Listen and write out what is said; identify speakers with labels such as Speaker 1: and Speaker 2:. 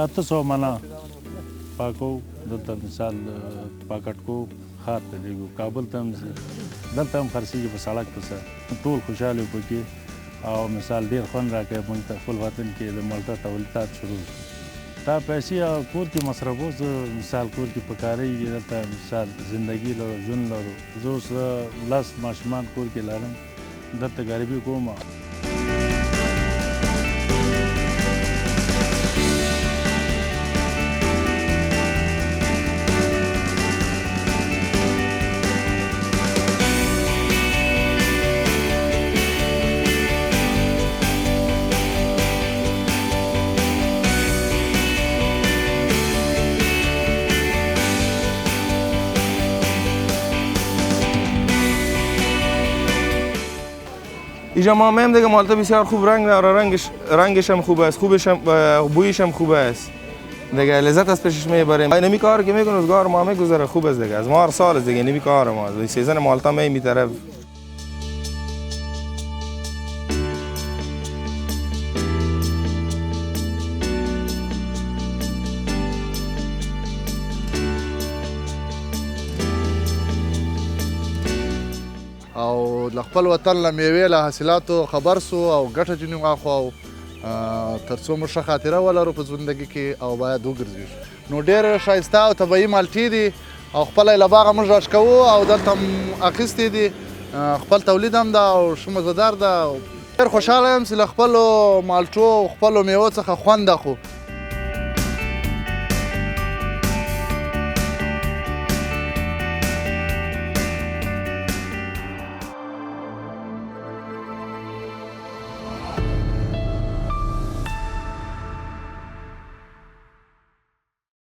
Speaker 1: 800 منه پاکو دلته مثال پاکټکو ښار ته لېږو کابل ته هم دلته هم خرڅېږي په سړک پسې ټول خوشحاله یو پکې او مثال ډېر خوند راکوي موږ ته خپل وطن کې د مالټا تولیدات شروع شو دا پیسې کور کې مصرف اوس مثال کور کې په کارېږي دلته مثال زندګي لرو ژوند لرو زه اوس 10 ماشومان کور کې لرم دلته غریبي کوم
Speaker 2: اینجا مامه هم دیگه مالتا بسیار خوب رنگ داره رنگش هم خوب است خوبش هم بویش هم خوب است دیگه لذت از پیشش میبریم نمی کار که میکنه روزگار ما میگذره خوب است دیگه از ما هر سال است دیگه نمی کار ما سیزن مالتا می طرف
Speaker 3: او له خپل وطن له میوې له حاصلاتو خبر سو او ګټه ځینې واخلو او تر څو موږ ښه خاطره ولرو په ژوندګي کې او باید وګرځېږو نو ډېر ښایسته او طبیعي مالټې دي او خپله یې له باغه موږ راښکوو او دلته هم اخیستې دي خپل تولید هم ده او ښه مزهدار ده ډېر خوشحاله یم چې له خپلو مالټو او خپلو میوو څخه خوند اخلو